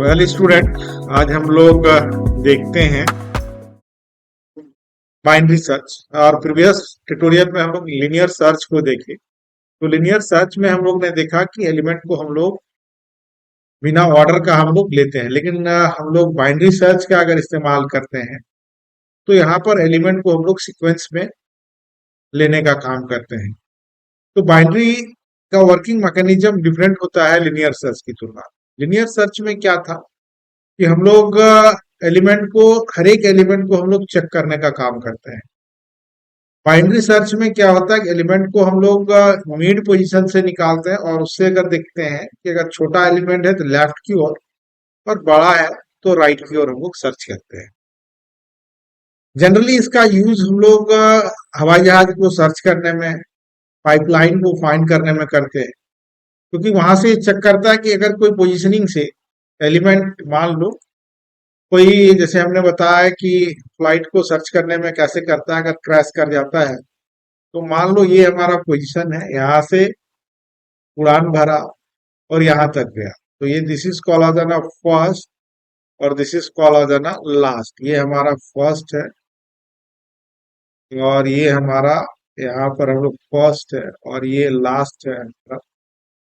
Well student, आज हम लोग देखते हैं बाइनरी सर्च। और प्रीवियस ट्यूटोरियल में हम लोग लिनियर सर्च को देखे। तो लिनियर सर्च में हम लोग ने देखा कि एलिमेंट को हम लोग बिना ऑर्डर का हम लोग लेते हैं, लेकिन हम लोग बाइनरी सर्च का अगर इस्तेमाल करते हैं तो यहाँ पर एलिमेंट को हम लोग सीक्वेंस में लेने का काम करते हैं। तो बाइनरी का वर्किंग मैकेनिज्म डिफरेंट होता है लिनियर सर्च की तुलना। लिनियर सर्च में क्या था कि हम लोग एलिमेंट को, हर एक एलिमेंट को हम लोग चेक करने का काम करते हैं। बाइनरी सर्च में क्या होता है कि एलिमेंट को हम लोग मिड पोजीशन से निकालते हैं और उससे अगर देखते हैं कि अगर छोटा एलिमेंट है तो लेफ्ट की ओर और बड़ा है तो राइट की ओर हम लोग सर्च करते हैं। जनरली इसका यूज हम लोग हवाई जहाज को सर्च करने में, पाइपलाइन को फाइंड करने में करते हैं, क्योंकि वहां से चेक करता है कि अगर कोई पोजीशनिंग से एलिमेंट, मान लो कोई, जैसे हमने बताया कि फ्लाइट को सर्च करने में कैसे करता है, अगर क्रैश कर जाता है तो मान लो ये हमारा पोजीशन है, यहाँ से उड़ान भरा और यहाँ तक गया, तो ये this is call as an first और this is call as an last. ये हमारा फर्स्ट है और ये हमारा, यहाँ पर हम लोग फर्स्ट है और ये लास्ट है।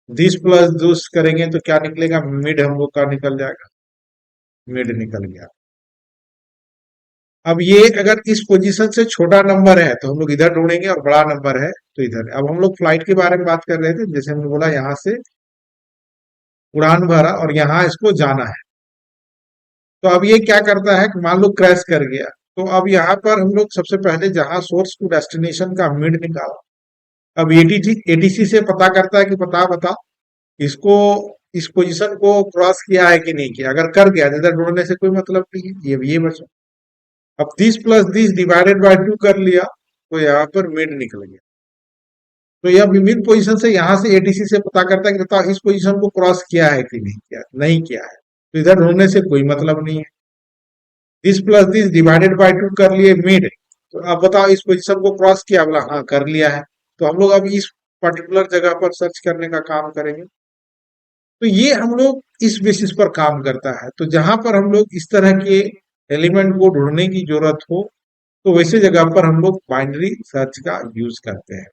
दिस प्लस दिस करेंगे तो क्या निकलेगा, मिड हम लोग का निकल जाएगा, मिड निकल गया। अब ये अगर इस पोजीशन से छोटा नंबर है तो हम लोग इधर ढूंढेंगे और बड़ा नंबर है तो इधर। अब हम लोग फ्लाइट के बारे में बात कर रहे थे, जैसे हमने बोला यहाँ से उड़ान भरा और यहाँ इसको जाना है। तो अब ये क्या करता है कि मान लो क्रैश कर गया, तो अब यहाँ पर हम लोग सबसे पहले जहां सोर्स टू डेस्टिनेशन का मिड निकाला। अब एटीसी से पता करता है कि बता इसको, इस पोजीशन को क्रॉस किया है कि नहीं किया। अगर कर गया तो इधर ढूंढने से कोई मतलब नहीं है, ये बचा। अब 30 प्लस 30 डिवाइडेड बाय 2 कर लिया तो यहाँ पर मिड निकल गया। तो यह विभिन्न पोजीशन से, यहाँ से एटीसी से पता करता है कि बताओ इस पोजीशन को क्रॉस किया है कि नहीं किया, नहीं किया है, तो इधर ढूंढने से कोई मतलब नहीं है। 30 प्लस 30 डिवाइडेड बाय 2 कर लिए मिड, तो अब बताओ इस पोजीशन को क्रॉस किया, बोला हाँ कर लिया है, तो हम लोग अब इस पर्टिकुलर जगह पर सर्च करने का काम करेंगे। तो ये हम लोग इस बेसिस पर काम करता है। तो जहां पर हम लोग इस तरह के एलिमेंट को ढूंढने की जरूरत हो तो वैसे जगह पर हम लोग बाइनरी सर्च का यूज करते हैं।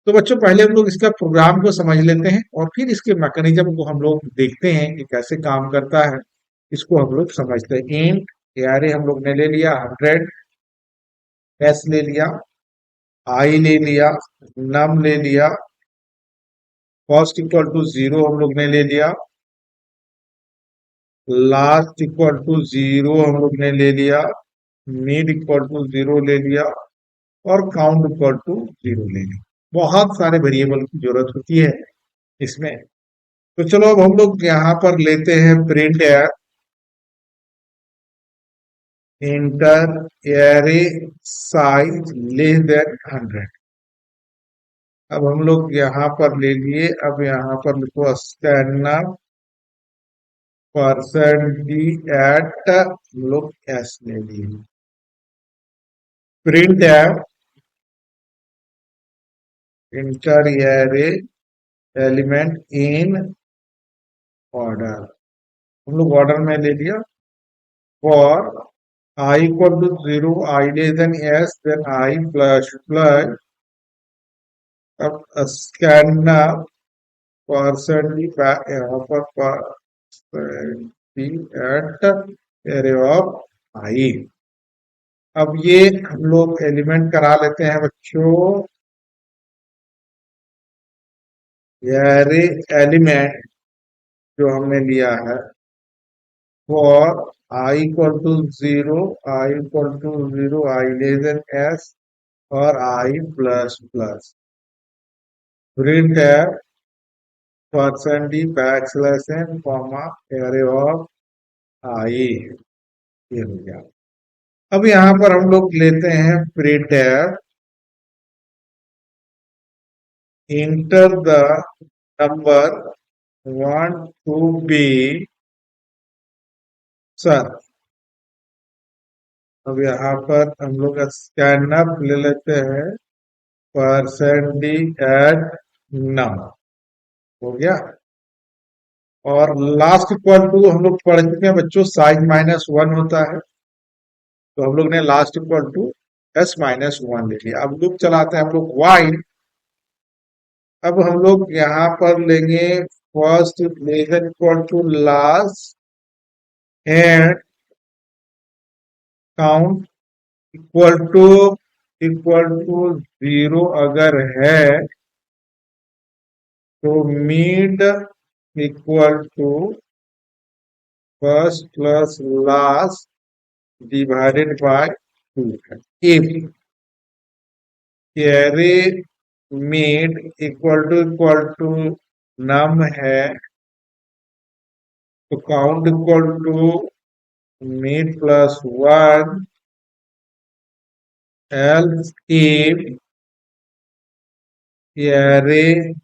तो बच्चों, पहले हम लोग इसका प्रोग्राम को समझ लेते हैं और फिर इसके मैकेनिज्म को हम लोग देखते हैं कि कैसे काम करता है। इसको हम लोग समझते हैं। इंट एरे हम लोग ने ले लिया 100, एस ले लिया, आई ले लिया, नम ले लिया, फर्स्ट इक्वल टू 0 हम लोग ने ले लिया, लास्ट इक्वल टू 0 हम लोग ने ले लिया, मिड इक्वल टू 0 ले लिया और काउंट इक्वल टू 0 ले लिया। बहुत सारे वेरिएबल की जरूरत होती है इसमें। तो चलो अब हम लोग यहाँ पर लेते हैं print air, inter array size less than 100। अब हम लोग यहाँ पर ले लिए, अब यहाँ पर लिखो स्टैंडर्ड परसेंट डी एट, हम लोग एस ले लिए। Print air inter array element in order, हम लोग ऑर्डर में ले लिया। For I equal to 0, I less than S, then I plus plus, अब स्कैन परसेंट यहाँ पर एट एरे ऑफ आई। अब ये हम लोग एलिमेंट करा लेते हैं बच्चों, एरे एलिमेंट जो हमने लिया है for I equal to 0, I equal to 0, I less than S और I plus plus। प्रिंट है percent d backslash n comma array of i, ये हो गया। अब यहाँ पर हम लोग लेते हैं print air enter the number want to be sir. अब यहाँ पर हम लोग स्कैन अप ले लेते हैं परसेंट डी एट नम, हो गया। और लास्ट इक्वल टू हम लोग पढ़ चुके हैं बच्चों, साइज माइनस वन होता है। तो हम लोग ने last equal to S minus one ले लिया। अब लूप चलाते हैं हम लोग वाइल। अब हम लोग यहाँ पर लेंगे first lesser equal to last and count equal to zero अगर है तो mid equal to first plus last divided by two है। If array mid equal to num है तो count equal to mid plus one, else if array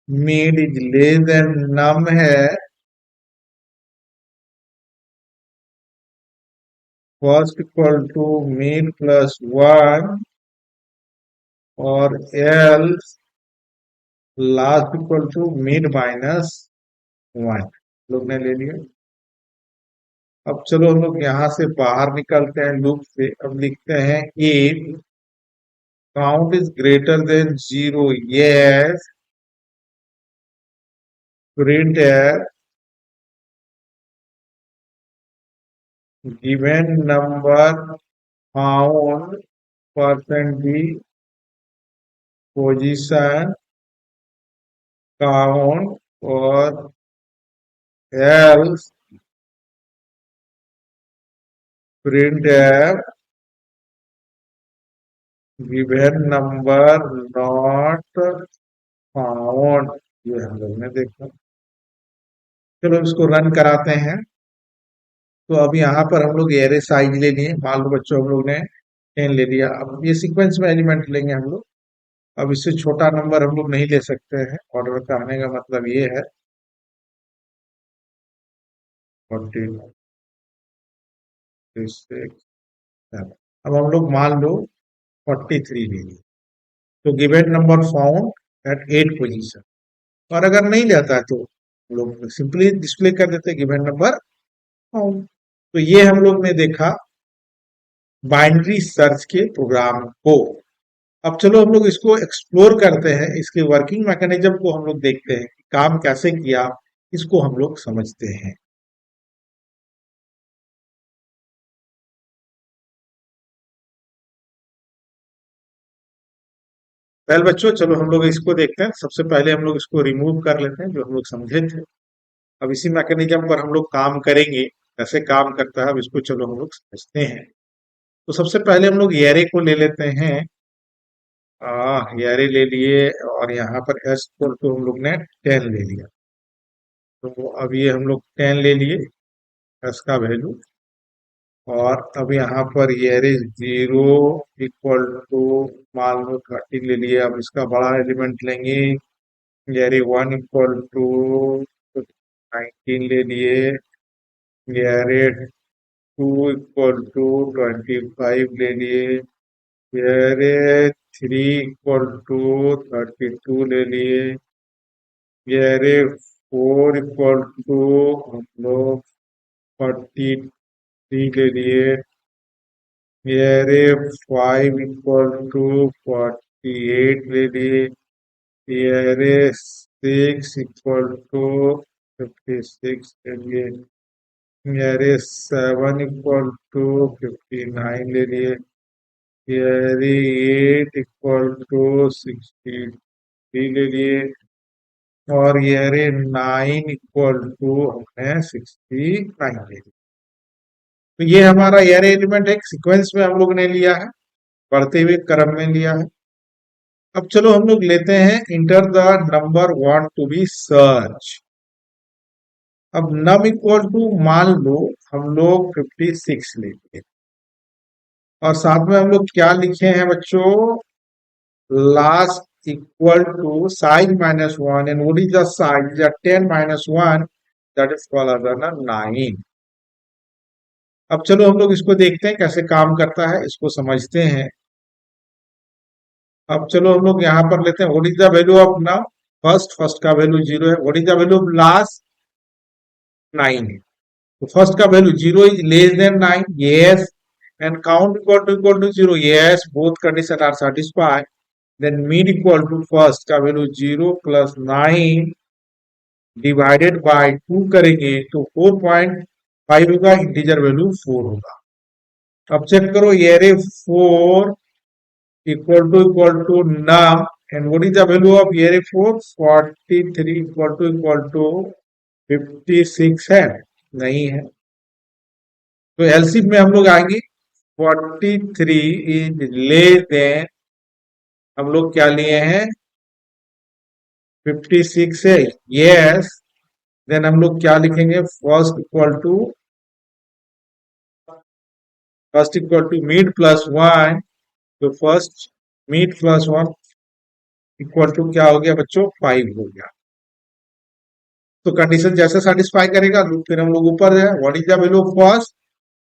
mid is less than num है, first equal to mid plus one और else last equal to mid minus one लोग ने ले लिया। अब चलो हम लोग यहाँ से बाहर निकलते हैं लूप से। अब लिखते हैं if count is greater than zero, yes, printf given number found % position count और else printf given number not found। ये हम लोग ने देखा। चलो इसको रन कराते हैं। तो अब यहाँ पर हम लोग एरे साइज ले लिए। मान लो बच्चों हम लोग ने 10 ले लिया। अब ये सीक्वेंस में एलिमेंट लेंगे हम लोग। अब इससे छोटा नंबर हम लोग नहीं ले सकते हैं। ऑर्डर कहने का मतलब ये है 40, 36। अब हम लोग मान लो 43 ले लिए। तो given number found at 8 position. और अगर नहीं जाता है तो हम लोग सिंपली डिस्प्ले कर देते गिवन नंबर फाउंड। तो ये हम लोग ने देखा बाइनरी सर्च के प्रोग्राम को। अब चलो हम लोग इसको एक्सप्लोर करते हैं, इसके वर्किंग मैकेनिज्म को हम लोग देखते हैं, काम कैसे किया इसको हम लोग समझते हैं। पहले बच्चों चलो हम लोग इसको देखते हैं। सबसे पहले हम लोग इसको रिमूव कर लेते हैं जो हम लोग समझे थे। अब इसी मैकेनिज्म पर हम लोग काम करेंगे, कैसे काम करता है अब इसको चलो हम लोग समझते हैं। तो सबसे पहले हम लोग एरे को ले लेते हैं। एरे ले लिए और यहाँ पर एस को हम लोग ने 10 ले लिया। तो अब ये हम लोग 10 ले लिए एस का वैल्यू। और अब यहाँ पर एरे 0 इक्वल टू मान लो 30 ले लिए। अब इसका बड़ा एलिमेंट लेंगे। एरे 1 इक्वल टू 19 ले लिए। एरे 2 इक्वल टू 25 ले लिए। एरे 3 इक्वल टू 32 ले लिए। एरे 4 इक्वल टू हम लोग 43 ले लिए। एरे 5 इक्वल टू 48 ले लिए। एरे 6 इक्वल टू 56 ले लिए। एरे 7 इक्वल टू 59 ले लिए। एरे 8 इक्वल टू 63 ले लिए। और एरे 9 इक्वल टू हमने 69 ले लिया। तो ये हमारा एरे एलिमेंट एक सीक्वेंस में हम लोग ने लिया है, बढ़ते हुए क्रम में लिया है। अब चलो हम लोग लेते हैं enter the number want to be search. अब नम इक्वल टू मान लो हम लोग 56 लेंगे और साथ में हम लोग क्या लिखे हैं बच्चों, last equal to size minus one and what is the size 10 minus one that is called as 9। अब चलो हम लोग इसको देखते हैं कैसे काम करता है, इसको समझते हैं। अब चलो हम लोग यहाँ पर लेते हैं what is the value of num. First का वैल्यू 0 है। What is the value of last? 9 है। तो फर्स्ट का value 0 is less than 9, yes, and count equal to 0, yes, both condition are satisfied. Then mean equal to first का value 0 plus 9 divided by 2 करेंगे तो 4.5 होगा, integer value 4 होगा। अब check करो, array 4 equal to num, and what is the value of array 4? 43 equal to 56 है, नहीं है। तो एलसीएम में हम लोग आएंगे 43 इज लेस देन, हम लोग क्या लिए हैं? 56 है, यस। देन हम लोग क्या लिखेंगे? First equal to mid plus 1, तो first mid plus 1 equal to क्या हो गया बच्चों? 5 हो गया। तो कंडीशन जैसे सेटिस्फाई करेगा लूप, फिर हम लोग ऊपर जाए। What is the value of first?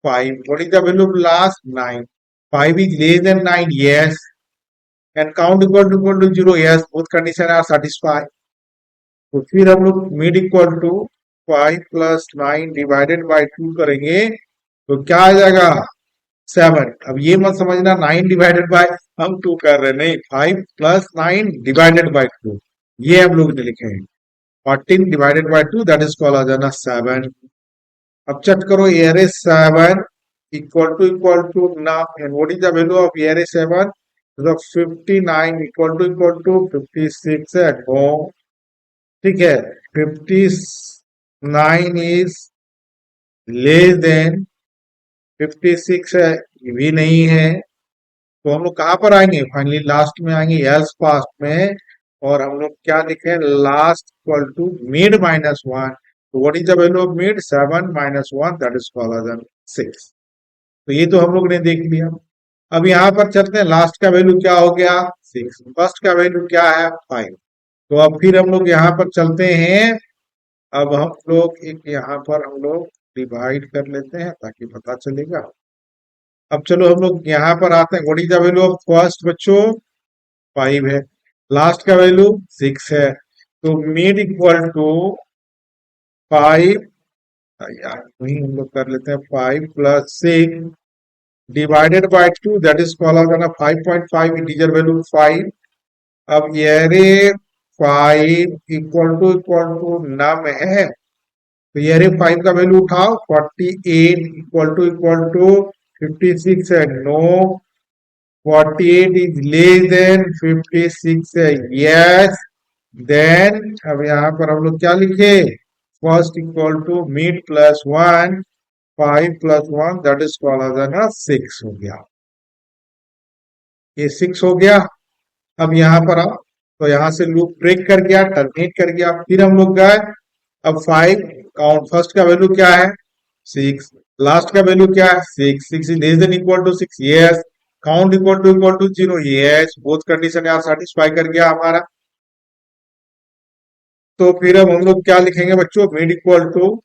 5। What is the value of last? 9। 5 is less than 9, yes, and count equal to 0, yes, both condition are satisfied। तो फिर हम लोग mid equal to 5 plus 9 divided by 2 करेंगे तो क्या आ जाएगा? 7। अब ये मत समझना 9 डिवाइडेड बाय हम 2 कर रहे, नहीं, 5 प्लस 9 डिवाइडेड बाय 2, ये हम लोग ने लिखे हैं। 14 divided by 2, that is called आ जाना 7। अब चेक करो, एरे 7 इक्वल टू ना, and what is the value of array 7? तो 59 इक्वल टू 56 है, नो, ठीक है। 59 इज लेस देन 56 है, ये भी नहीं है। तो हम लोग कहां पर आएंगे? फाइनली लास्ट में आएंगे, एल्स पास्ट में, और हम लोग क्या लिखे? Last equal to mid minus 1। तो what is the value of mid? 7 minus 1, that is called 6। तो ये तो हम लोग ने देख लिया। अब यहाँ पर चलते हैं, लास्ट का वैल्यू क्या हो गया? 6। फर्स्ट का वैल्यू क्या है? 5। तो अब फिर हम लोग यहाँ पर चलते हैं। अब हम लोग एक यहाँ पर हम लोग डिवाइड कर लेते हैं ताकि पता चलेगा। अब चलो हम लोग यहाँ पर आते हैं। What is the value of first बच्चों? 5 है। लास्ट का वैल्यू 6 है। तो मिड इक्वल टू 5, यार वही हम लोग कर लेते हैं, 5 plus 6 divided by 2, that is called 5.5, integer value 5। अब ये रे 5 इक्वल टू नम है, तो ये रे 5 का वैल्यू उठाओ। 48 इक्वल टू 56 है, नो। 48 इज लेस देन 56 है, यस। देन अब यहाँ पर हम लोग क्या लिखे? First equal to mid plus 1, 5 plus 1, that is called 6 हो गया। ये 6 हो गया। अब यहाँ पर आओ, तो यहाँ से लूप ब्रेक कर गया, टर्मिनेट कर गया। फिर हम लोग गए, अब 5 काउंट, फर्स्ट का वैल्यू क्या है? 6। लास्ट का वैल्यू क्या है? 6। 6 is less than equal to 6, yes. Count equal to 0, yes, both condition यहाँ सेटिस्फाई कर गया हमारा। तो फिर अब हम लोग क्या लिखेंगे बच्चों? Mid equal to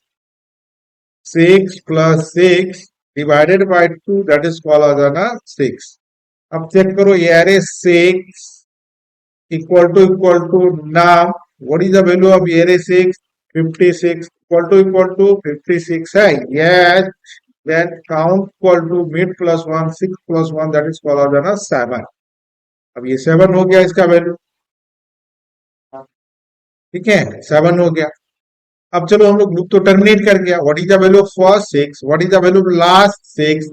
6 plus 6 divided by 2, that is called 6। अब चेक करो, array 6 equal to num, what is the value of array 6? 56 equal to 56 है, yes. Then count equal to mid plus 1, 6 plus 1, that is called 7। अब ये 7 हो गया इसका value, ठीक है, 7 हो गया। अब चलो हम लोग लूप तो टर्मिनेट कर गया। What is the value of first? 6। What is the value of last? 6,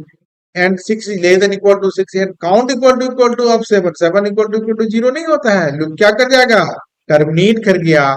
and 6 is less than equal to 6, and count equal to अब 7। 7 इक्वल टू 0 नहीं होता है, लूप क्या कर जाएगा? टर्मिनेट कर गया।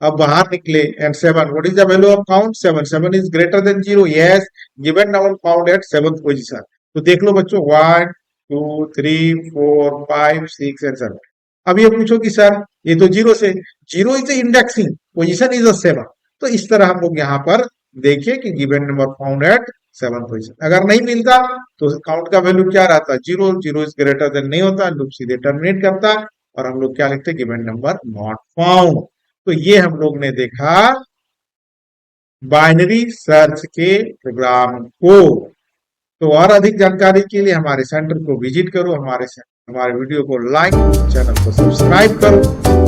अब बाहर निकले, and 7, what is the value of count? 7। 7 is greater than 0, yes, given number found at 7th position. तो देख लो बच्चों, 1 2 3 4 5 6 एंड 7। अब ये पूछो कि सर ये तो 0 से, 0 इज इंडेक्सिंग पोजीशन इज 7। तो इस तरह हम लोग यहाँ पर देखिए कि given number found at 7th position. अगर नहीं मिलता तो काउंट का वैल्यू क्या रहता? 0। 0 इज ग्रेटर देन नहीं होता, लूप सीधे टर्मिनेट करता, और हम लोग क्या लिखते? Given number not found. तो ये हम लोग ने देखा बाइनरी सर्च के प्रोग्राम को। तो और अधिक जानकारी के लिए हमारे सेंटर को विजिट करो, हमारे वीडियो को लाइक, चैनल को सब्सक्राइब करो।